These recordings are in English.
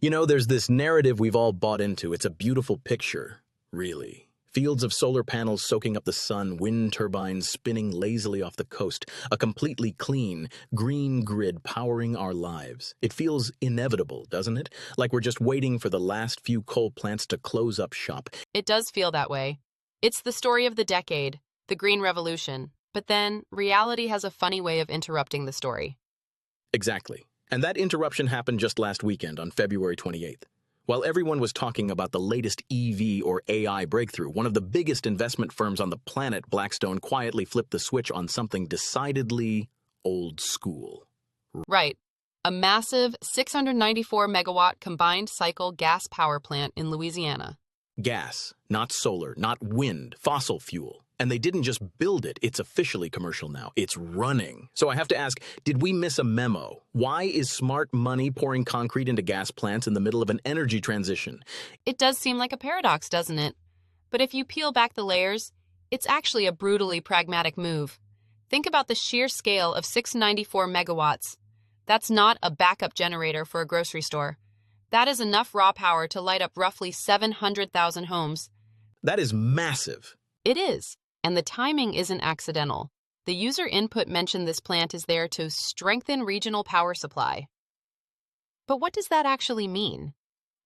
You know, there's this narrative we've all bought into. It's a beautiful picture, really. Fields of solar panels soaking up the sun, wind turbines spinning lazily off the coast, a completely clean, green grid powering our lives. It feels inevitable, doesn't it? Like we're just waiting for the last few coal plants to close up shop. It does feel that way. It's the story of the decade, the Green Revolution. But then, reality has a funny way of interrupting the story. Exactly. And that interruption happened just last weekend on February 28th. While everyone was talking about the latest EV or AI breakthrough, one of the biggest investment firms on the planet, Blackstone, quietly flipped the switch on something decidedly old school. Right. A massive 694 megawatt combined cycle gas power plant in Louisiana. Gas, not solar, not wind, fossil fuel. And they didn't just build it, it's officially commercial now. It's running. So I have to ask, did we miss a memo? Why is smart money pouring concrete into gas plants in the middle of an energy transition? It does seem like a paradox, doesn't it? But if you peel back the layers, it's actually a brutally pragmatic move. Think about the sheer scale of 694 megawatts. That's not a backup generator for a grocery store. That is enough raw power to light up roughly 700,000 homes. That is massive. It is. And the timing isn't accidental. The user input mentioned this plant is there to strengthen regional power supply. But what does that actually mean?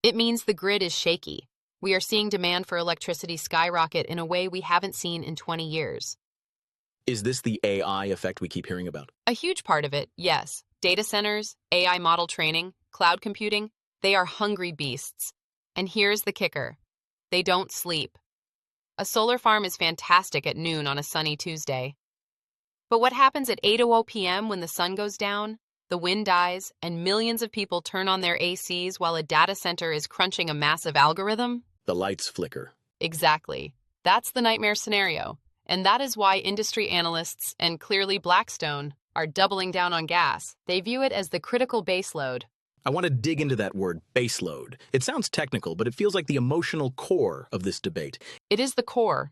It means the grid is shaky. We are seeing demand for electricity skyrocket in a way we haven't seen in 20 years. Is this the AI effect we keep hearing about? A huge part of it, yes. Data centers, AI model training, cloud computing, they are hungry beasts. And here's the kicker. They don't sleep. A solar farm is fantastic at noon on a sunny Tuesday. But what happens at 8:00 p.m. when the sun goes down, the wind dies, and millions of people turn on their ACs while a data center is crunching a massive algorithm? The lights flicker. Exactly. That's the nightmare scenario. And that is why industry analysts, and clearly Blackstone, are doubling down on gas. They view it as the critical baseload. I want to dig into that word, baseload. It sounds technical, but it feels like the emotional core of this debate. It is the core.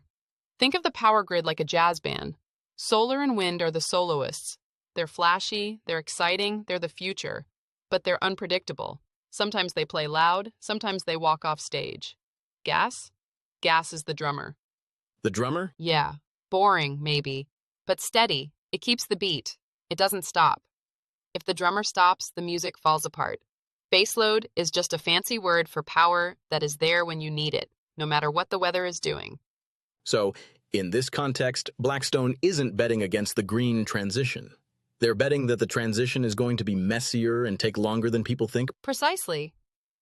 Think of the power grid like a jazz band. Solar and wind are the soloists. They're flashy, they're exciting, they're the future. But they're unpredictable. Sometimes they play loud, sometimes they walk off stage. Gas? Gas is the drummer. The drummer? Yeah, boring, maybe. But steady. It keeps the beat. It doesn't stop. If the drummer stops, the music falls apart. Baseload is just a fancy word for power that is there when you need it, no matter what the weather is doing. So, in this context, Blackstone isn't betting against the green transition. They're betting that the transition is going to be messier and take longer than people think. Precisely.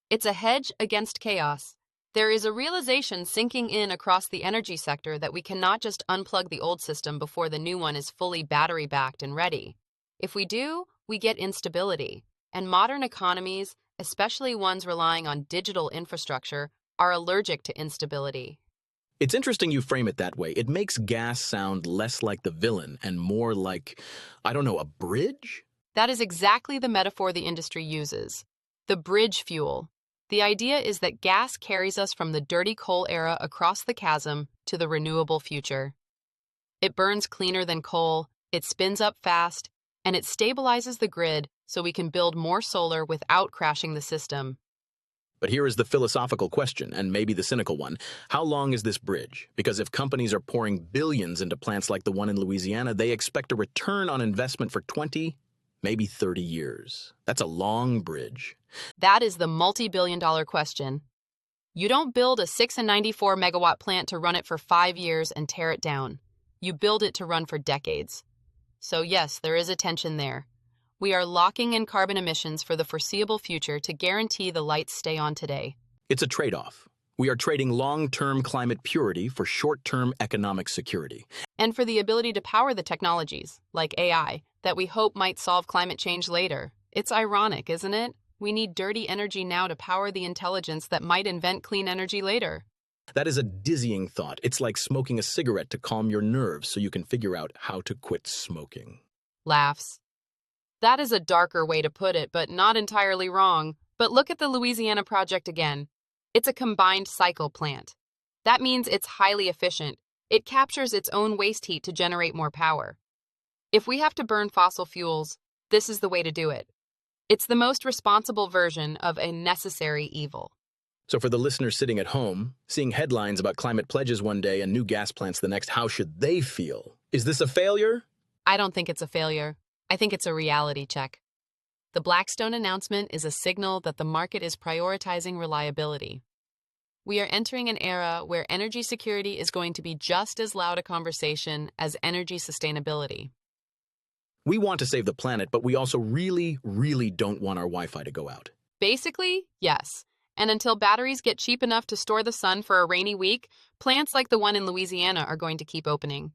It's a hedge against chaos. There is a realization sinking in across the energy sector that we cannot just unplug the old system before the new one is fully battery-backed and ready. If we do, we get instability. And modern economies, especially ones relying on digital infrastructure, are allergic to instability. It's interesting you frame it that way. It makes gas sound less like the villain and more like, I don't know, a bridge? That is exactly the metaphor the industry uses. The bridge fuel. The idea is that gas carries us from the dirty coal era across the chasm to the renewable future. It burns cleaner than coal, it spins up fast, and it stabilizes the grid so we can build more solar without crashing the system. But here is the philosophical question, and maybe the cynical one. How long is this bridge? Because if companies are pouring billions into plants like the one in Louisiana, they expect a return on investment for 20, maybe 30 years. That's a long bridge. That is the multi-billion-dollar question. You don't build a 694 megawatt plant to run it for 5 years and tear it down. You build it to run for decades. So yes, there is a tension there. We are locking in carbon emissions for the foreseeable future to guarantee the lights stay on today. It's a trade-off. We are trading long-term climate purity for short-term economic security. And for the ability to power the technologies, like AI, that we hope might solve climate change later. It's ironic, isn't it? We need dirty energy now to power the intelligence that might invent clean energy later. That is a dizzying thought. It's like smoking a cigarette to calm your nerves so you can figure out how to quit smoking. Laughs. That is a darker way to put it, but not entirely wrong. But look at the Louisiana project again. It's a combined cycle plant. That means it's highly efficient. It captures its own waste heat to generate more power. If we have to burn fossil fuels, this is the way to do it. It's the most responsible version of a necessary evil. So for the listeners sitting at home, seeing headlines about climate pledges one day and new gas plants the next, how should they feel? Is this a failure? I don't think it's a failure. I think it's a reality check. The Blackstone announcement is a signal that the market is prioritizing reliability. We are entering an era where energy security is going to be just as loud a conversation as energy sustainability. We want to save the planet, but we also really, really don't want our Wi-Fi to go out. Basically, yes. And until batteries get cheap enough to store the sun for a rainy week, plants like the one in Louisiana are going to keep opening.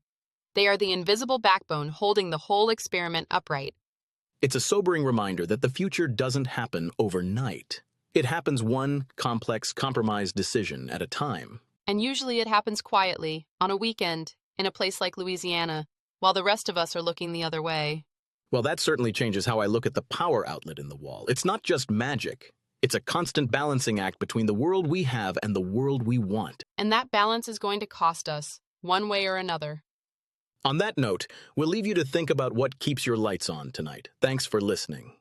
They are the invisible backbone holding the whole experiment upright. It's a sobering reminder that the future doesn't happen overnight. It happens one complex, compromised decision at a time. And usually it happens quietly, on a weekend, in a place like Louisiana, while the rest of us are looking the other way. Well, that certainly changes how I look at the power outlet in the wall. It's not just magic. It's a constant balancing act between the world we have and the world we want. And that balance is going to cost us, one way or another. On that note, we'll leave you to think about what keeps your lights on tonight. Thanks for listening.